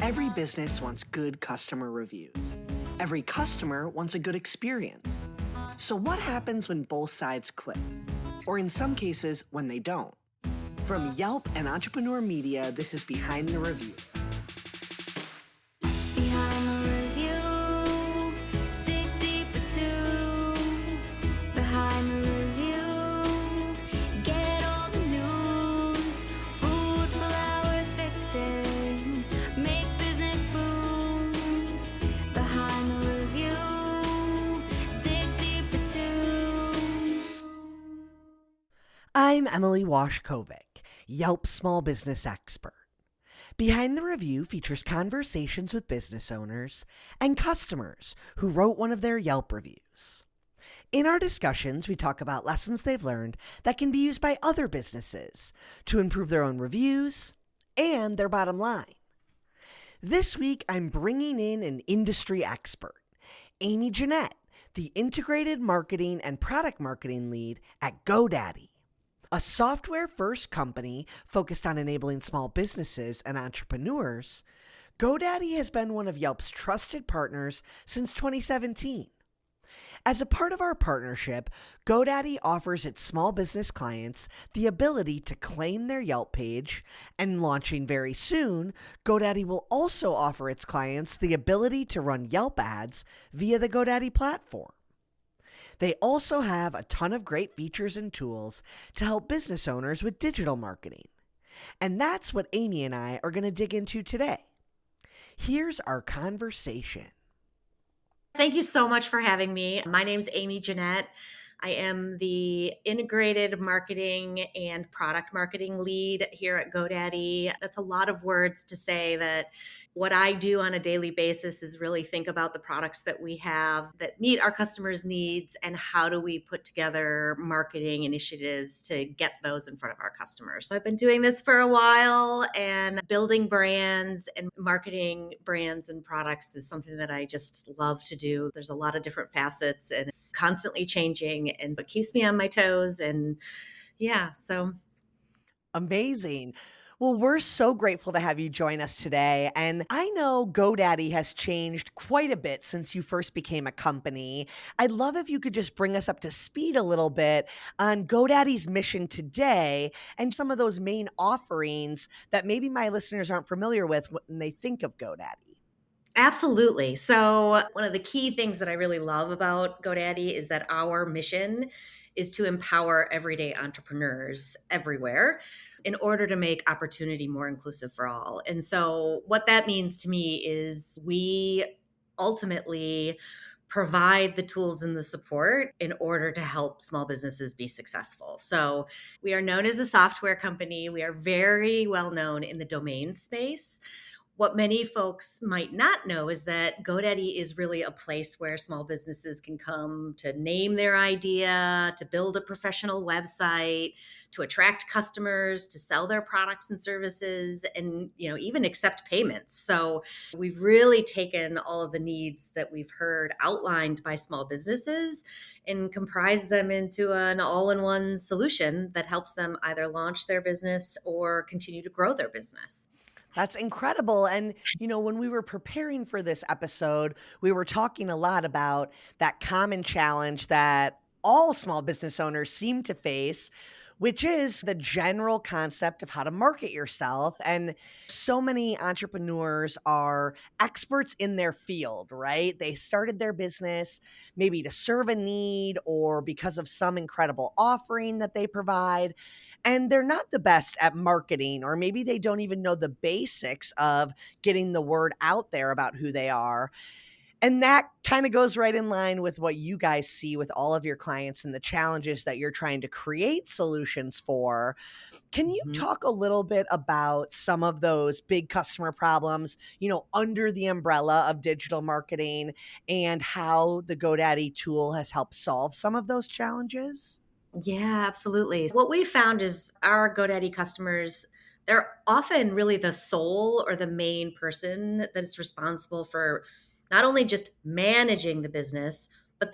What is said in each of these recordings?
Every business wants good customer reviews. Every customer wants a good experience. So what happens when both sides click? Or in some cases, when they don't? From Yelp and Entrepreneur Media, this is Behind the Review. Behind the review, dig deeper too. Behind the review, get all the news. Food, flowers, fixing, make business boom. Behind the review, dig deeper too. I'm Emily Washcovick, Yelp small business expert. Behind the Review features conversations with business owners and customers who wrote one of their Yelp reviews. In our discussions, we talk about lessons they've learned that can be used by other businesses to improve their own reviews and their bottom line. This week, I'm bringing in an industry expert, Amy Jennette, the integrated marketing and product marketing lead at GoDaddy, a software-first company focused on enabling small businesses and entrepreneurs. GoDaddy has been one of Yelp's trusted partners since 2017. As a part of our partnership, GoDaddy offers its small business clients the ability to claim their Yelp page, and launching very soon, GoDaddy will also offer its clients the ability to run Yelp ads via the GoDaddy platform. They also have a ton of great features and tools to help business owners with digital marketing. And that's what Amy and I are going to dig into today. Here's our conversation. Thank you so much for having me. My name's Amy Jennette. I am the integrated marketing and product marketing lead here at GoDaddy. That's a lot of words to say that what I do on a daily basis is really think about the products that we have that meet our customers' needs and how do we put together marketing initiatives to get those in front of our customers. I've been doing this for a while, and building brands and marketing brands and products is something that I just love to do. There's a lot of different facets and it's constantly changing, and it keeps me on my toes. And yeah, so Amazing. Well, we're so grateful to have you join us today. And I know GoDaddy has changed quite a bit since you first became a company. I'd love if you could just bring us up to speed a little bit on GoDaddy's mission today and some of those main offerings that maybe my listeners aren't familiar with when they think of GoDaddy. absolutely. So, one of the key things that I really love about GoDaddy is that our mission is to empower everyday entrepreneurs everywhere in order to make opportunity more inclusive for all. And so, what that means to me is we ultimately provide the tools and the support in order to help small businesses be successful. So, we are known as a software company. We are very well known in the domain space. What many folks might not know is that GoDaddy is really a place where small businesses can come to name their idea, to build a professional website, to attract customers, to sell their products and services, and even accept payments. So we've really taken all of the needs that we've heard outlined by small businesses and comprised them into an all-in-one solution that helps them either launch their business or continue to grow their business. That's incredible. And, when we were preparing for this episode, we were talking a lot about that common challenge that all small business owners seem to face, which is the general concept of how to market yourself. And so many entrepreneurs are experts in their field, right? They started their business maybe to serve a need or because of some incredible offering that they provide. And they're not the best at marketing, or maybe they don't even know the basics of getting the word out there about who they are. And that kind of goes right in line with what you guys see with all of your clients and the challenges that you're trying to create solutions for. Can you talk a little bit about some of those big customer problems, under the umbrella of digital marketing, and how the GoDaddy tool has helped solve some of those challenges? Yeah, absolutely. What we found is our GoDaddy customers, they're often really the sole or the main person that is responsible for not only just managing the business, but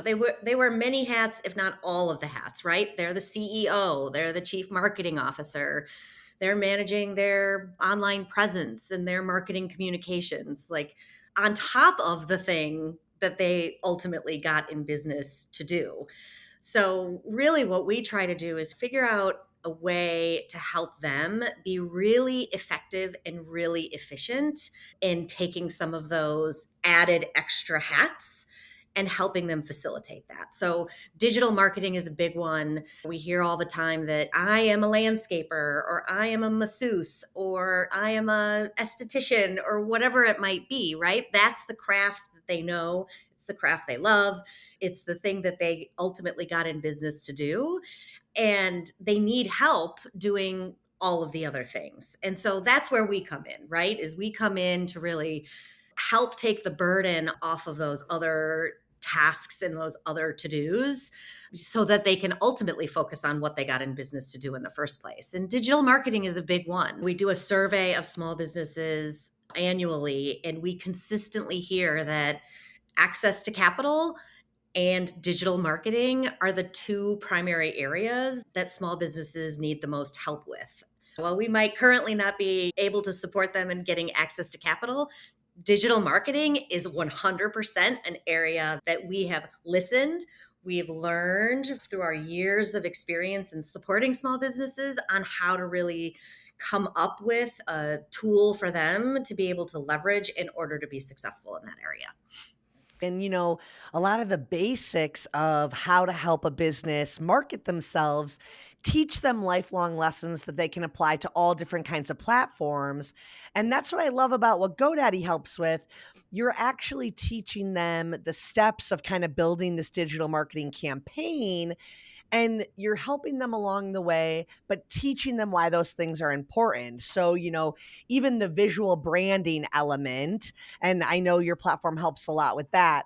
they wear many hats, if not all of the hats, right? They're the CEO, they're the chief marketing officer, They're managing their online presence and their marketing communications, like on top of the thing that they ultimately got in business to do. So, really, what we try to do is figure out a way to help them be really effective and really efficient in taking some of those added extra hats and helping them facilitate that. So, digital marketing is a big one. We hear all the time that I am a landscaper, or I am a masseuse, or I am a esthetician, or whatever it might be, right? That's the craft that they know, it's the craft they love, it's the thing that they ultimately got in business to do. And they need help doing all of the other things. And so that's where we come in, right? Is we come in to really help take the burden off of those other tasks and those other to-dos so that they can ultimately focus on what they got in business to do in the first place. And digital marketing is a big one. We do a survey of small businesses annually, and we consistently hear that access to capital and digital marketing are the two primary areas that small businesses need the most help with. While we might currently not be able to support them in getting access to capital, digital marketing is 100% an area that we have listened. We've learned through our years of experience in supporting small businesses on how to really come up with a tool for them to be able to leverage in order to be successful in that area. And, a lot of the basics of how to help a business market themselves teach them lifelong lessons that they can apply to all different kinds of platforms. And that's what I love about what GoDaddy helps with. You're actually teaching them the steps of kind of building this digital marketing campaign, and you're helping them along the way, but teaching them why those things are important. So, even the visual branding element, and I know your platform helps a lot with that.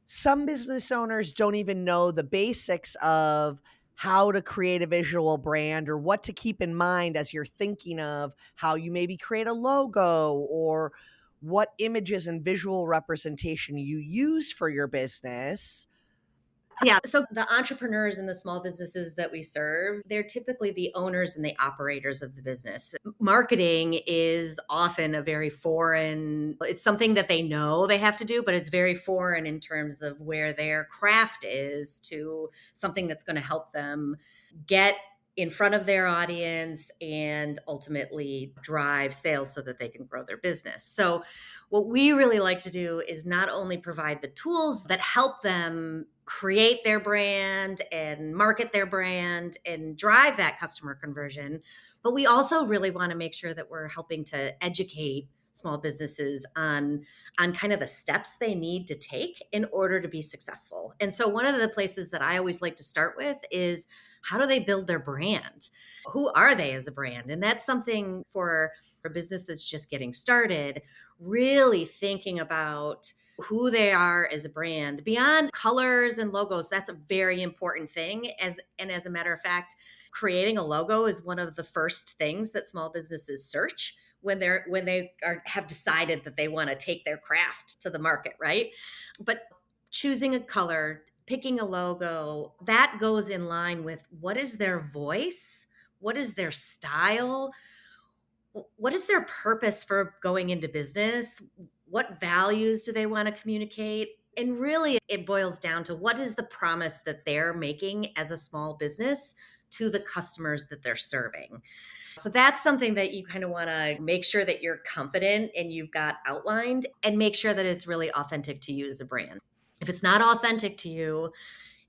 Some business owners don't even know the basics of how to create a visual brand or what to keep in mind as you're thinking of how you maybe create a logo or what images and visual representation you use for your business. Yeah. So the entrepreneurs and the small businesses that we serve, they're typically the owners and the operators of the business. Marketing is often a very foreign, it's something that they know they have to do, but it's very foreign in terms of where their craft is to something that's going to help them get in front of their audience and ultimately drive sales so that they can grow their business. So what we really like to do is not only provide the tools that help them create their brand and market their brand and drive that customer conversion, but we also really want to make sure that we're helping to educate small businesses on kind of the steps they need to take in order to be successful. And so one of the places that I always like to start with is, how do they build their brand? Who are they as a brand? And that's something for a business that's just getting started, really thinking about who they are as a brand beyond colors and logos. That's a very important thing. As a matter of fact, creating a logo is one of the first things that small businesses search when have decided that they want to take their craft to the market, right? But choosing a color, picking a logo, that goes in line with what is their voice, what is their style, what is their purpose for going into business, what values do they want to communicate. And really, it boils down to what is the promise that they're making as a small business to the customers that they're serving. So that's something that you kind of want to make sure that you're confident and you've got outlined, and make sure that it's really authentic to you as a brand. If it's not authentic to you,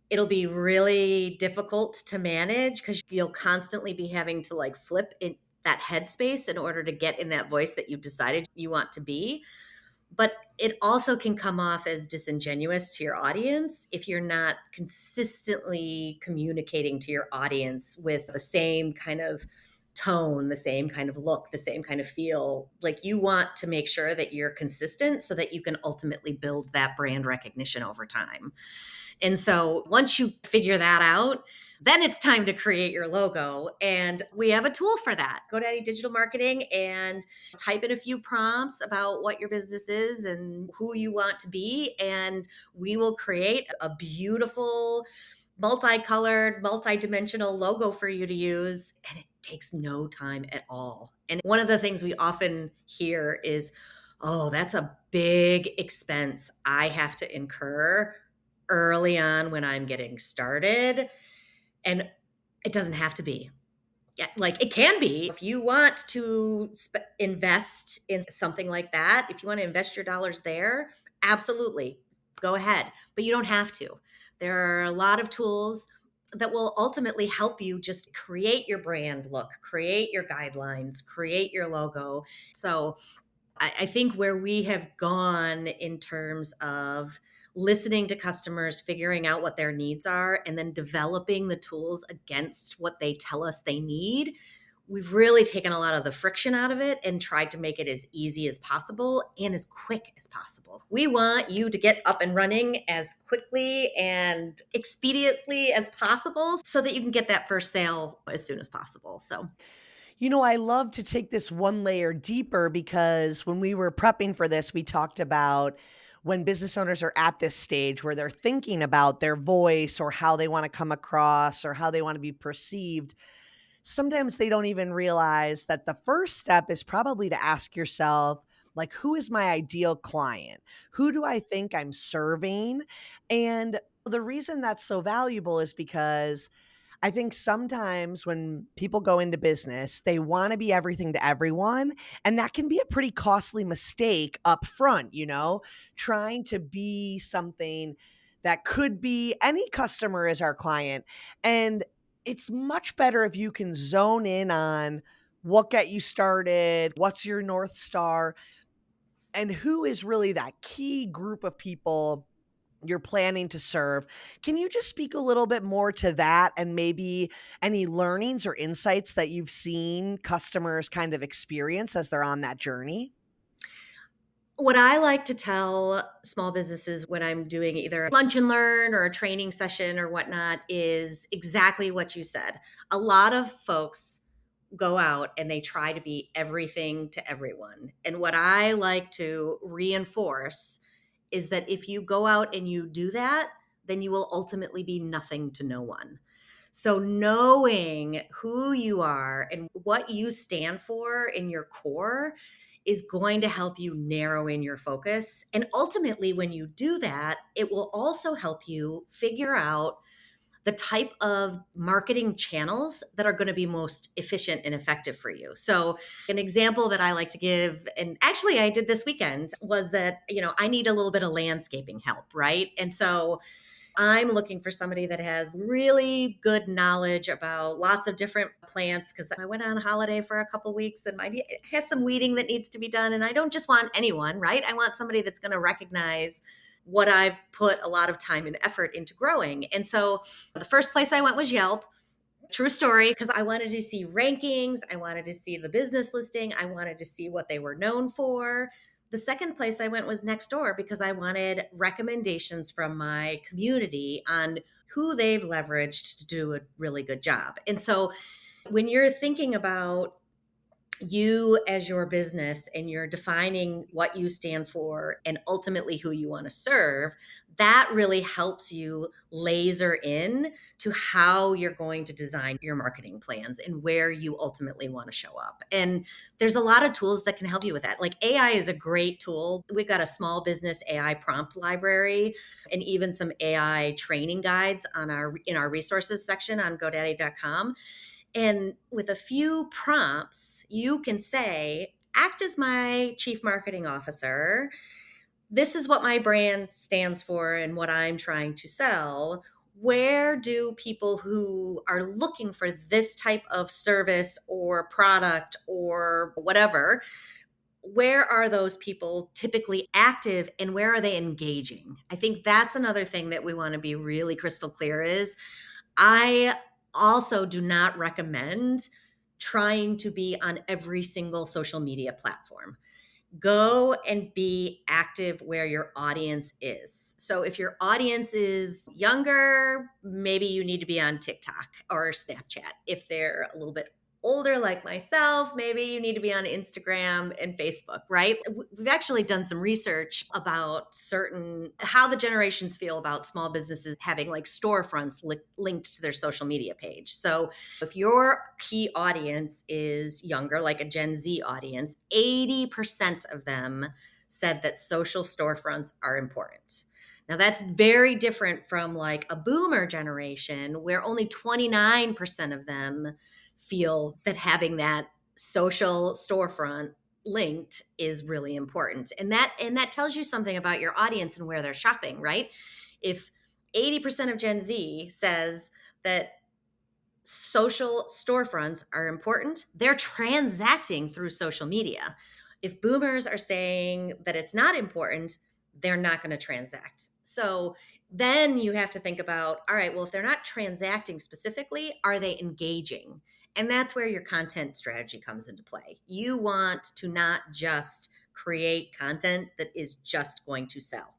it'll be really difficult to manage because you'll constantly be having to like flip in that headspace in order to get in that voice that you've decided you want to be. But it also can come off as disingenuous to your audience if you're not consistently communicating to your audience with the same kind of tone, the same kind of look, the same kind of feel. Like, you want to make sure that you're consistent so that you can ultimately build that brand recognition over time. And so once you figure that out, then it's time to create your logo. And we have a tool for that, GoDaddy Digital Marketing, and type in a few prompts about what your business is and who you want to be. And we will create a beautiful multicolored, multidimensional logo for you to use, and it takes no time at all. And one of the things we often hear is, oh, that's a big expense I have to incur early on when I'm getting started. And it doesn't have to be. Yeah, like it can be. If you want to invest in something like that, if you want to invest your dollars there, absolutely go ahead. But you don't have to. There are a lot of tools that will ultimately help you just create your brand look, create your guidelines, create your logo. So I think where we have gone in terms of listening to customers, figuring out what their needs are, and then developing the tools against what they tell us they need, we've really taken a lot of the friction out of it and tried to make it as easy as possible and as quick as possible. We want you to get up and running as quickly and expediently as possible so that you can get that first sale as soon as possible. So I love to take this one layer deeper because when we were prepping for this, we talked about when business owners are at this stage where they're thinking about their voice or how they want to come across or how they want to be perceived. Sometimes they don't even realize that the first step is probably to ask yourself, like, who is my ideal client? Who do I think I'm serving? And the reason that's so valuable is because I think sometimes when people go into business, they want to be everything to everyone. And that can be a pretty costly mistake up front, trying to be something that could be any customer is our client. And it's much better if you can zone in on what got you started, what's your North Star, and who is really that key group of people you're planning to serve. Can you just speak a little bit more to that and maybe any learnings or insights that you've seen customers kind of experience as they're on that journey? what I like to tell small businesses when I'm doing either a lunch and learn or a training session or whatnot is exactly what you said. A lot of folks go out and they try to be everything to everyone. And what I like to reinforce is that if you go out and you do that, then you will ultimately be nothing to no one. So, knowing who you are and what you stand for in your core is going to help you narrow in your focus. And ultimately, when you do that, it will also help you figure out the type of marketing channels that are going to be most efficient and effective for you. So, an example that I like to give, and actually I did this weekend, was that, I need a little bit of landscaping help, right? And so I'm looking for somebody that has really good knowledge about lots of different plants because I went on holiday for a couple weeks and I have some weeding that needs to be done. And I don't just want anyone, right? I want somebody that's going to recognize what I've put a lot of time and effort into growing. And so the first place I went was Yelp. True story, because I wanted to see rankings. I wanted to see the business listing. I wanted to see what they were known for. The second place I went was Nextdoor because I wanted recommendations from my community on who they've leveraged to do a really good job. And so when you're thinking about you as your business and you're defining what you stand for and ultimately who you want to serve, that really helps you laser in to how you're going to design your marketing plans and where you ultimately want to show up. And there's a lot of tools that can help you with that. Like AI is a great tool. We've got a small business AI prompt library and even some AI training guides in our resources section on godaddy.com. And with a few prompts, you can say, act as my chief marketing officer. This is what my brand stands for and what I'm trying to sell. Where do people who are looking for this type of service or product or whatever, where are those people typically active and where are they engaging? I think that's another thing that we want to be really crystal clear is I also do not recommend trying to be on every single social media platform. Go and be active where your audience is. So if your audience is younger, maybe you need to be on TikTok or Snapchat. If they're a little bit older like myself, maybe you need to be on Instagram and Facebook, right? We've actually done some research about how the generations feel about small businesses having like storefronts linked to their social media page. So if your key audience is younger, like a Gen Z audience, 80% of them said that social storefronts are important. Now, that's very different from like a boomer generation where only 29% of them feel that having that social storefront linked is really important. And that tells you something about your audience and where they're shopping, right? If 80% of Gen Z says that social storefronts are important, they're transacting through social media. If boomers are saying that it's not important, they're not going to transact. So then you have to think about, all right, well, if they're not transacting specifically, are they engaging? And that's where your content strategy comes into play. You want to not just create content that is just going to sell.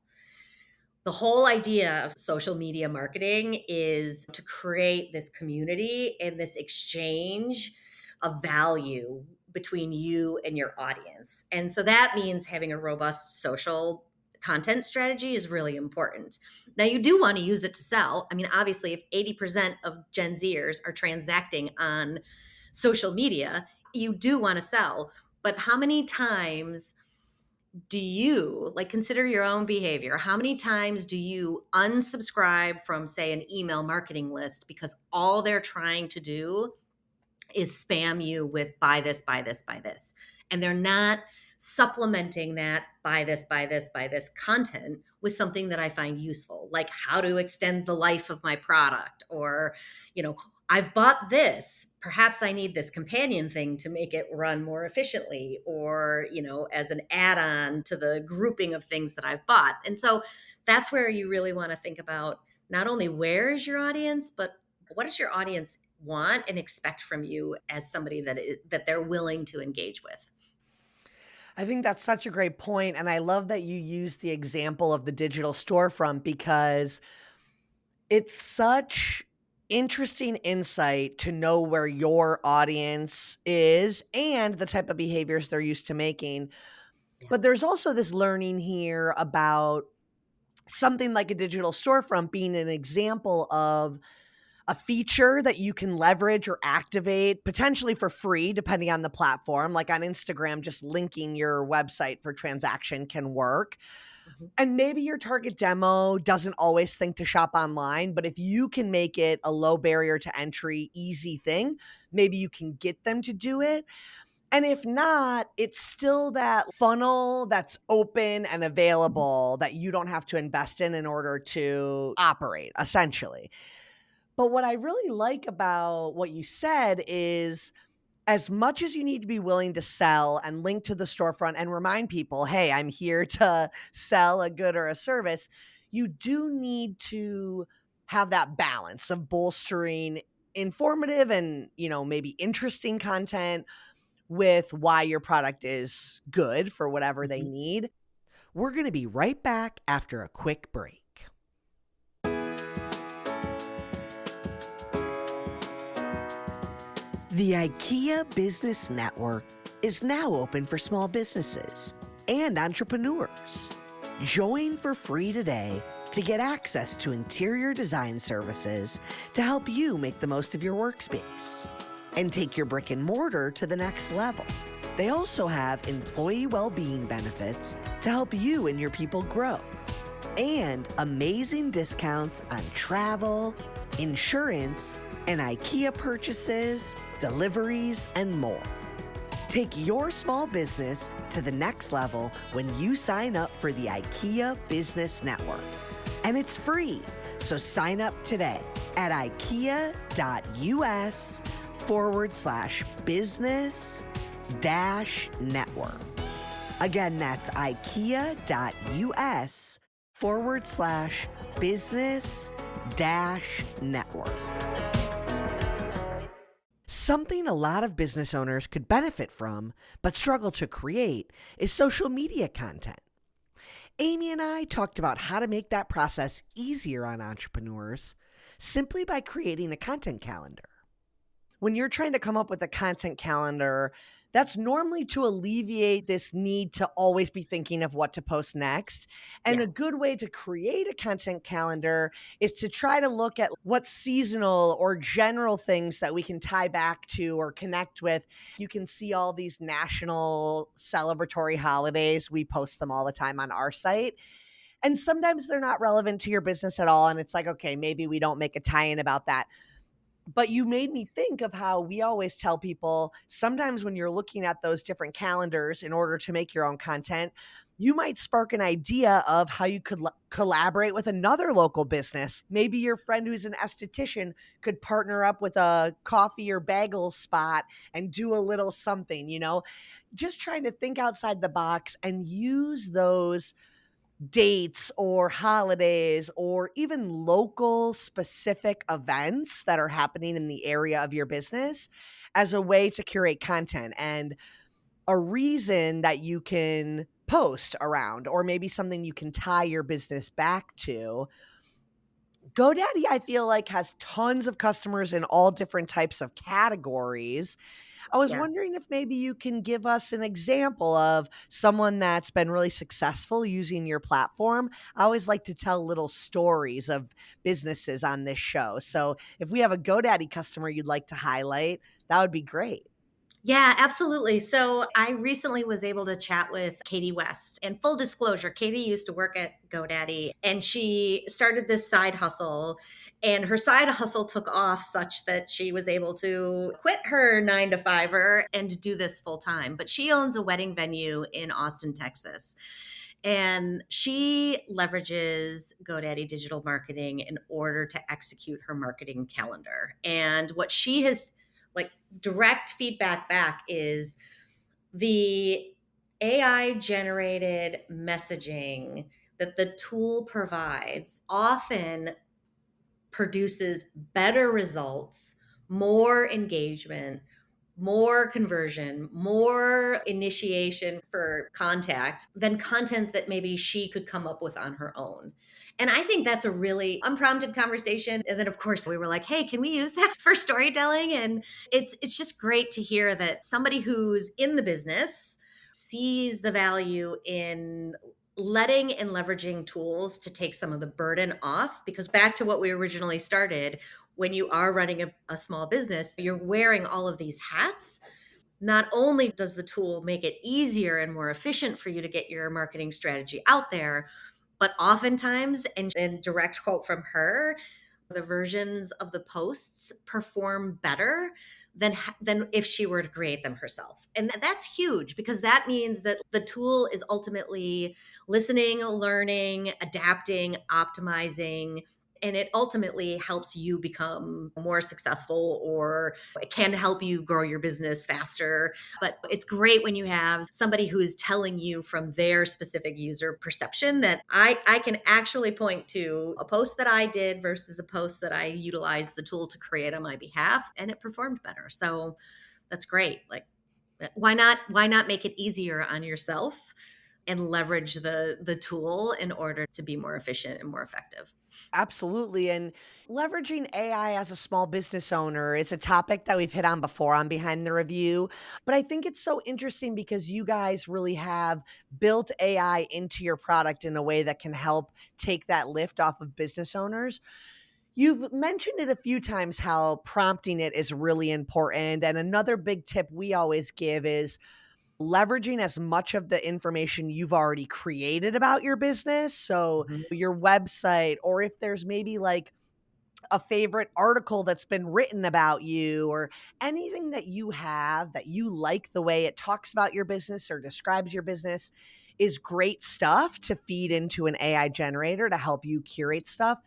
The whole idea of social media marketing is to create this community and this exchange of value between you and your audience. And so that means having a robust social content strategy is really important. Now, you do want to use it to sell. I mean, obviously, if 80% of Gen Zers are transacting on social media, you do want to sell. But how many times do you like consider your own behavior? How many times do you unsubscribe from, say, an email marketing list because all they're trying to do is spam you with buy this, buy this, buy this? And they're not supplementing that buy this content with something that I find useful, like how to extend the life of my product, or, I've bought this. Perhaps I need this companion thing to make it run more efficiently, or, as an add on to the grouping of things that I've bought. And so that's where you really want to think about not only where is your audience, but what does your audience want and expect from you as somebody that they're willing to engage with. I think that's such a great point, and I love that you use the example of the digital storefront because it's such interesting insight to know where your audience is and the type of behaviors they're used to making. Yeah. But there's also this learning here about something like a digital storefront being an example of a feature that you can leverage or activate potentially for free, depending on the platform. Like on Instagram, just linking your website for transaction can work. Mhm. And maybe your target demo doesn't always think to shop online, but if you can make it a low barrier to entry, easy thing, maybe you can get them to do it. And if not, it's still that funnel that's open and available that you don't have to invest in order to operate, essentially. But what I really like about what you said is as much as you need to be willing to sell and link to the storefront and remind people, hey, I'm here to sell a good or a service, you do need to have that balance of bolstering informative and, maybe interesting content with why your product is good for whatever they Mhm. need. We're going to be right back after a quick break. The IKEA Business Network is now open for small businesses and entrepreneurs. Join for free today to get access to interior design services to help you make the most of your workspace and take your brick and mortar to the next level. They also have employee well-being benefits to help you and your people grow, and amazing discounts on travel, insurance, and IKEA purchases, deliveries, and more. Take your small business to the next level when you sign up for the IKEA Business Network. And it's free, so sign up today at ikea.us/business-network. Again, that's ikea.us/business-network. Something a lot of business owners could benefit from, but struggle to create, is social media content. Amy and I talked about how to make that process easier on entrepreneurs simply by creating a content calendar. when you're trying to come up with a content calendar, that's normally to alleviate this need to always be thinking of what to post next. And a Yes. good way to create a content calendar is to try to look at what seasonal or general things that we can tie back to or connect with. You can see all these national celebratory holidays. We post them all the time on our site. And sometimes they're not relevant to your business at all. And it's like, okay, maybe we don't make a tie in about that. But you made me think of how we always tell people sometimes when you're looking at those different calendars in order to make your own content, you might spark an idea of how you could collaborate with another local business. Maybe your friend who's an esthetician could partner up with a coffee or bagel spot and do a little something, just trying to think outside the box and use those dates or holidays or even local specific events that are happening in the area of your business as a way to curate content and a reason that you can post around, or maybe something you can tie your business back to. GoDaddy, I feel like, has tons of customers in all different types of categories. I was Yes. wondering if maybe you can give us an example of someone that's been really successful using your platform. I always like to tell little stories of businesses on this show. So if we have a GoDaddy customer you'd like to highlight, that would be great. Yeah, absolutely. So I recently was able to chat with Katie West. And full disclosure, Katie used to work at GoDaddy and she started this side hustle. And her side hustle took off such that she was able to quit her 9 to 5 and do this full time. But she owns a wedding venue in Austin, Texas. And she leverages GoDaddy digital marketing in order to execute her marketing calendar. And what she has, like, direct feedback back is the AI generated messaging that the tool provides often produces better results, more engagement, more conversion, more initiation for contact than content that maybe she could come up with on her own. And I think that's a really unprompted conversation. And then of course we were like, hey, can we use that for storytelling? And it's just great to hear that somebody who's in the business sees the value in letting and leveraging tools to take some of the burden off. Because back to what we originally started, when you are running a small business, you're wearing all of these hats. Not only does the tool make it easier and more efficient for you to get your marketing strategy out there, but oftentimes, and direct quote from her, the versions of the posts perform better than if she were to create them herself. And that's huge because that means that the tool is ultimately listening, learning, adapting, optimizing, and it ultimately helps you become more successful, or it can help you grow your business faster. But it's great when you have somebody who is telling you from their specific user perception that I can actually point to a post that I did versus a post that I utilized the tool to create on my behalf, and it performed better. So that's great. Like, why not make it easier on yourself and leverage the tool in order to be more efficient and more effective? Absolutely. And leveraging AI as a small business owner is a topic that we've hit on before on Behind the Review. But I think it's so interesting because you guys really have built AI into your product in a way that can help take that lift off of business owners. You've mentioned it a few times how prompting it is really important. And another big tip we always give is leveraging as much of the information you've already created about your business. So, Mhm. your website, or if there's maybe like a favorite article that's been written about you, or anything that you have that you like the way it talks about your business or describes your business, is great stuff to feed into an AI generator to help you curate stuff.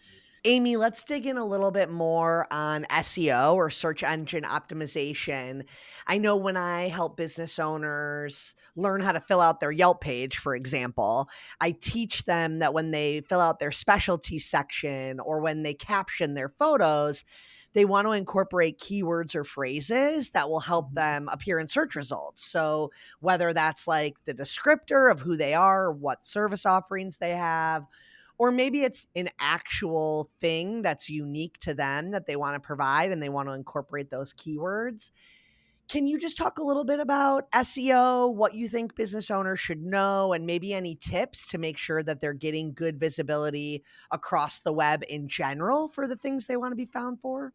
Amy, let's dig in a little bit more on SEO, or search engine optimization. I know when I help business owners learn how to fill out their Yelp page, for example, I teach them that when they fill out their specialty section or when they caption their photos, they want to incorporate keywords or phrases that will help them appear in search results. So, whether that's like the descriptor of who they are, what service offerings they have, or maybe it's an actual thing that's unique to them that they want to provide and they want to incorporate those keywords. Can you just talk a little bit about SEO, what you think business owners should know, and maybe any tips to make sure that they're getting good visibility across the web in general for the things they want to be found for?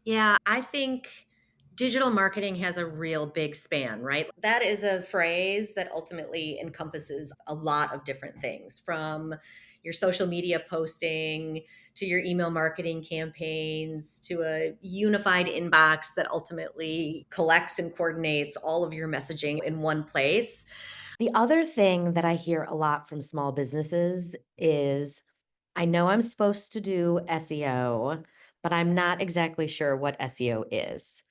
Yeah, I think digital marketing has a real big span, right? That is a phrase that ultimately encompasses a lot of different things, from your social media posting to your email marketing campaigns to a unified inbox that ultimately collects and coordinates all of your messaging in one place. The other thing that I hear a lot from small businesses is, I know I'm supposed to do SEO, but I'm not exactly sure what SEO is.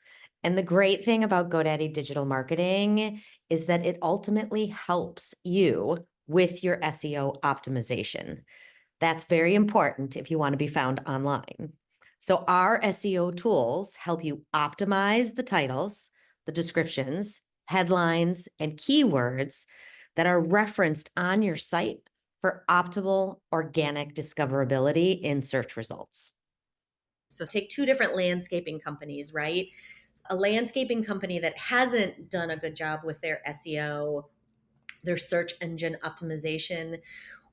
And the great thing about GoDaddy digital marketing is that it ultimately helps you with your SEO optimization. That's very important if you want to be found online. So, our SEO tools help you optimize the titles, the descriptions, headlines, and keywords that are referenced on your site for optimal organic discoverability in search results. So, take two different landscaping companies, right? A landscaping company that hasn't done a good job with their SEO, their search engine optimization.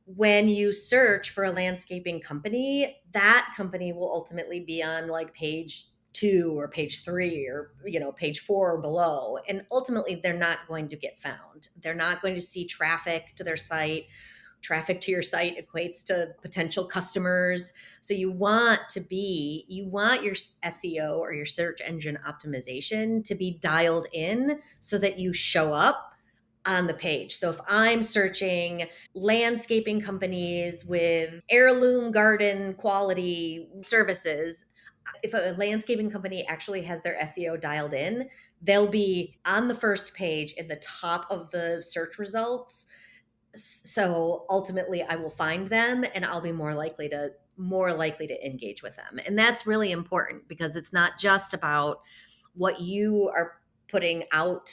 When you search for a landscaping company, that company will ultimately be on like page 2 or page 3 or page 4 or below, and ultimately they're not going to get found. They're not going to see traffic to their site. Traffic to your site equates to potential customers. So you want your SEO or your search engine optimization to be dialed in so that you show up on the page. So if I'm searching landscaping companies with heirloom garden quality services, if a landscaping company actually has their SEO dialed in, they'll be on the first page in the top of the search results. So ultimately I will find them and I'll be more likely to engage with them. And that's really important because it's not just about what you are putting out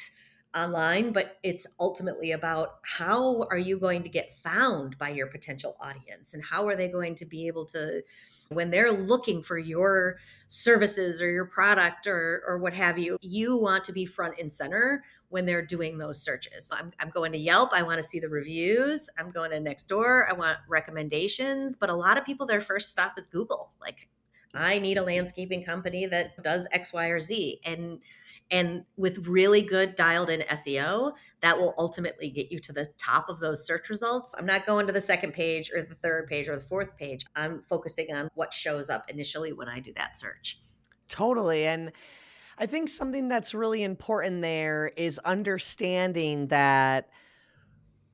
online, but it's ultimately about how are you going to get found by your potential audience, and how are they going to be able to, when they're looking for your services or your product or what have you, you want to be front and center when they're doing those searches. I'm going to Yelp, I want to see the reviews. I'm going to Nextdoor, I want recommendations. But a lot of people, their first stop is Google. Like, I need a landscaping company that does X, Y, or Z. And with really good dialed in SEO, that will ultimately get you to the top of those search results. I'm not going to the second page or the third page or the fourth page. I'm focusing on what shows up initially when I do that search. Totally. And I think something that's really important there is understanding that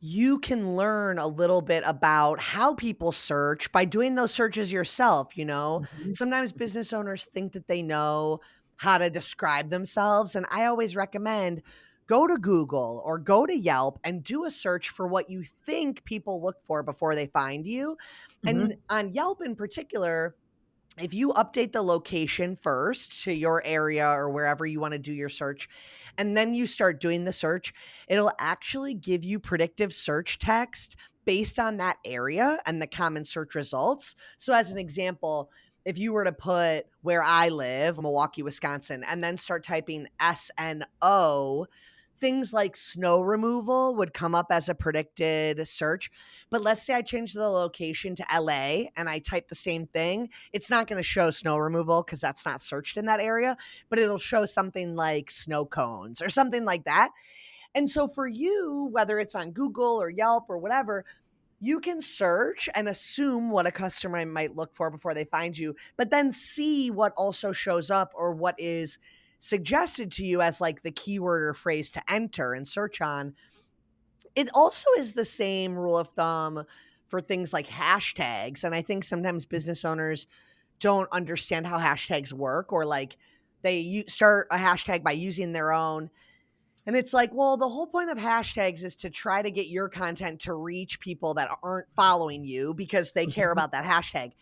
you can learn a little bit about how people search by doing those searches yourself. Mhm. Sometimes business owners think that they know how to describe themselves. And I always recommend go to Google or go to Yelp and do a search for what you think people look for before they find you. And Mhm. on Yelp in particular, if you update the location first to your area or wherever you want to do your search, and then you start doing the search, it'll actually give you predictive search text based on that area and the common search results. So, as an example, if you were to put where I live, Milwaukee, Wisconsin, and then start typing SNO, things like snow removal would come up as a predicted search. But let's say I change the location to LA and I type the same thing, it's not going to show snow removal because that's not searched in that area, but it'll show something like snow cones or something like that. And so for you, whether it's on Google or Yelp or whatever, you can search and assume what a customer might look for before they find you, but then see what also shows up or what is suggested to you as like the keyword or phrase to enter and search on. It also is the same rule of thumb for things like hashtags. And I think sometimes business owners don't understand how hashtags work, or like start a hashtag by using their own. And it's like, well, the whole point of hashtags is to try to get your content to reach people that aren't following you because they care Mhm. about that hashtag.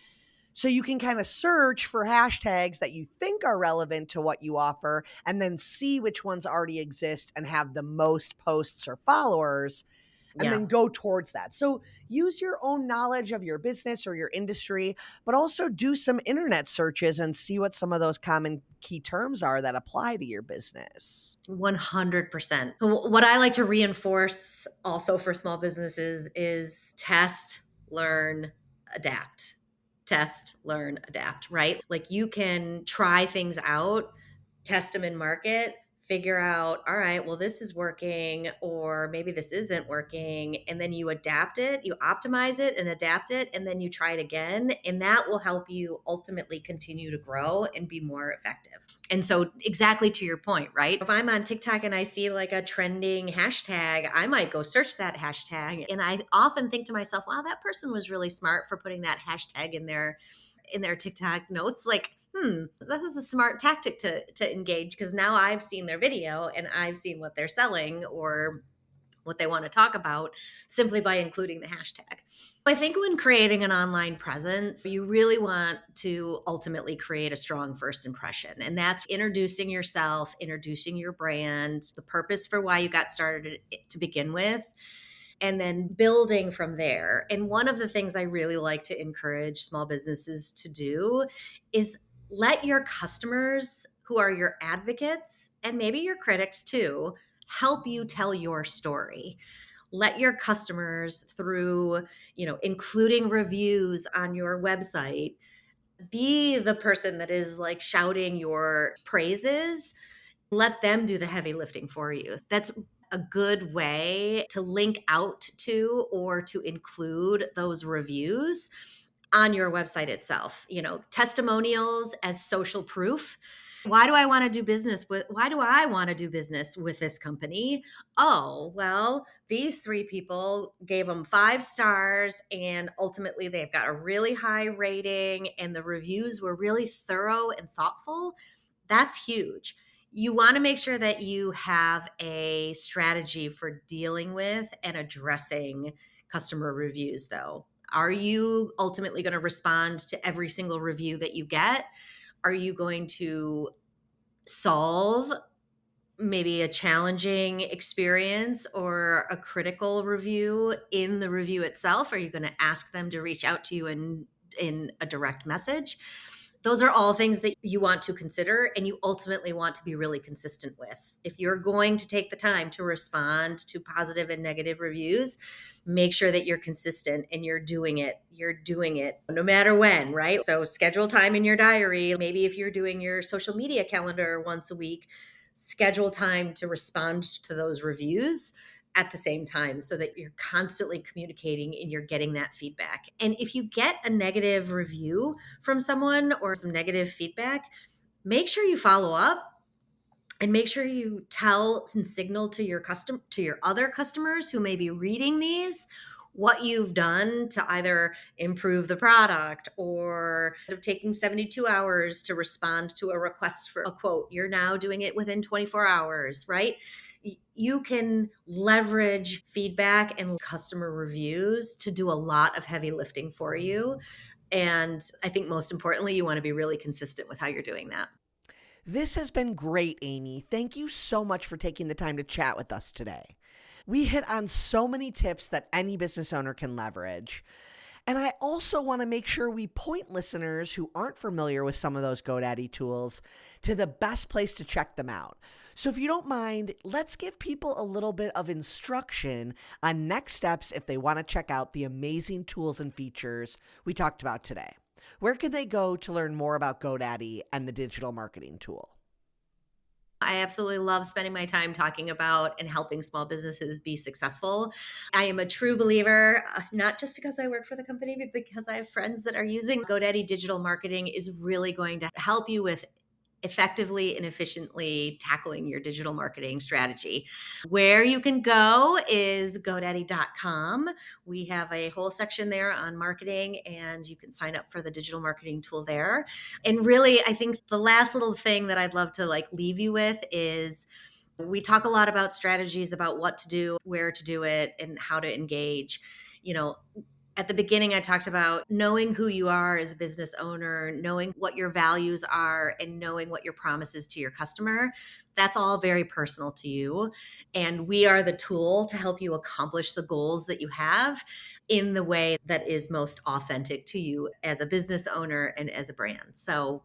So you can kind of search for hashtags that you think are relevant to what you offer and then see which ones already exist and have the most posts or followers. and Yeah. then go towards that. So use your own knowledge of your business or your industry, but also do some internet searches and see what some of those common key terms are that apply to your business. 100%. What I like to reinforce also for small businesses is test, learn, adapt. Test, learn, adapt, right? Like you can try things out, test them in market, figure out, all right, well, this is working, or maybe this isn't working. And then you adapt it, you optimize it and adapt it, and then you try it again. And that will help you ultimately continue to grow and be more effective. And so, exactly to your point, right? If I'm on TikTok and I see like a trending hashtag, I might go search that hashtag. And I often think to myself, wow, that person was really smart for putting that hashtag in their TikTok notes. Like, that is a smart tactic to engage, because now I've seen their video and I've seen what they're selling or what they want to talk about simply by including the hashtag. I think when creating an online presence, you really want to ultimately create a strong first impression. And that's introducing yourself, introducing your brand, the purpose for why you got started to begin with, and then building from there. And one of the things I really like to encourage small businesses to do is let your customers, who are your advocates and maybe your critics too, help you tell your story. Let your customers, through, including reviews on your website, be the person that is like shouting your praises. Let them do the heavy lifting for you. That's a good way to link out to or to include those reviews on your website itself. Testimonials as social proof. Why do I want to do business with this company? Oh, well, these 3 people gave them 5 stars and ultimately they've got a really high rating and the reviews were really thorough and thoughtful. That's huge. You want to make sure that you have a strategy for dealing with and addressing customer reviews, though. Are you ultimately going to respond to every single review that you get? Are you going to solve maybe a challenging experience or a critical review in the review itself? Are you going to ask them to reach out to you in a direct message? Those are all things that you want to consider and you ultimately want to be really consistent with. If you're going to take the time to respond to positive and negative reviews, make sure that you're consistent and you're doing it. You're doing it no matter when, right? So schedule time in your diary. Maybe if you're doing your social media calendar once a week, schedule time to respond to those reviews at the same time so that you're constantly communicating and you're getting that feedback. And if you get a negative review from someone or some negative feedback, make sure you follow up and make sure you tell and signal to your other customers who may be reading these what you've done to either improve the product, or taking 72 hours to respond to a request for a quote, you're now doing it within 24 hours, right? You can leverage feedback and customer reviews to do a lot of heavy lifting for you. And I think most importantly, you want to be really consistent with how you're doing that. This has been great, Amy. Thank you so much for taking the time to chat with us today. We hit on so many tips that any business owner can leverage. And I also want to make sure we point listeners who aren't familiar with some of those GoDaddy tools to the best place to check them out. So if you don't mind, let's give people a little bit of instruction on next steps if they want to check out the amazing tools and features we talked about today. Where can they go to learn more about GoDaddy and the digital marketing tool? I absolutely love spending my time talking about and helping small businesses be successful. I am a true believer, not just because I work for the company, but because I have friends that are using GoDaddy. Digital marketing is really going to help you with effectively and efficiently tackling your digital marketing strategy. Where you can go is GoDaddy.com. We have a whole section there on marketing, and you can sign up for the digital marketing tool there. And really, I think the last little thing that I'd love to leave you with is we talk a lot about strategies, about what to do, where to do it, and how to engage. At the beginning, I talked about knowing who you are as a business owner, knowing what your values are, and knowing what your promise is to your customer. That's all very personal to you. And we are the tool to help you accomplish the goals that you have in the way that is most authentic to you as a business owner and as a brand. So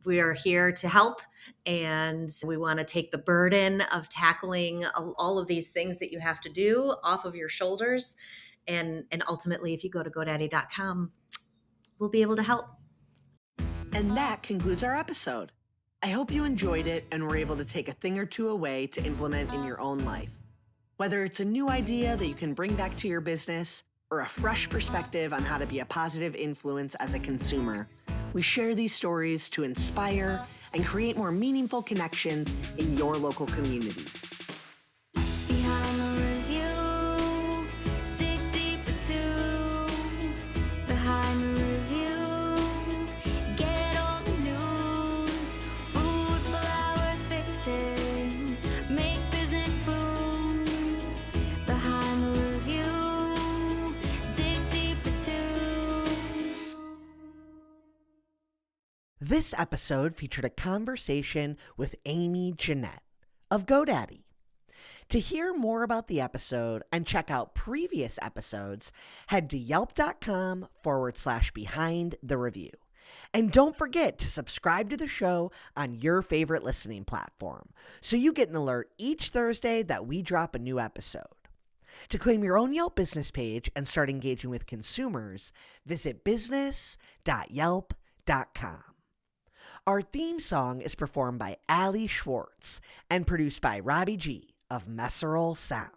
we are here to help, and we want to take the burden of tackling all of these things that you have to do off of your shoulders. And ultimately, if you go to GoDaddy.com, we'll be able to help. And that concludes our episode. I hope you enjoyed it and were able to take a thing or two away to implement in your own life. Whether it's a new idea that you can bring back to your business or a fresh perspective on how to be a positive influence as a consumer, we share these stories to inspire and create more meaningful connections in your local community. Behind the review, dig deeper too. Behind the review, get all the news. Food, flowers, fixing, make business boom. Behind the review, dig deeper too. This episode featured a conversation with Amy Jennette of GoDaddy. To hear more about the episode and check out previous episodes, head to yelp.com/behind the review. And don't forget to subscribe to the show on your favorite listening platform so you get an alert each Thursday that we drop a new episode. To claim your own Yelp business page and start engaging with consumers, visit business.yelp.com. Our theme song is performed by Ali Schwartz and produced by Robbie G of Messerol Sound.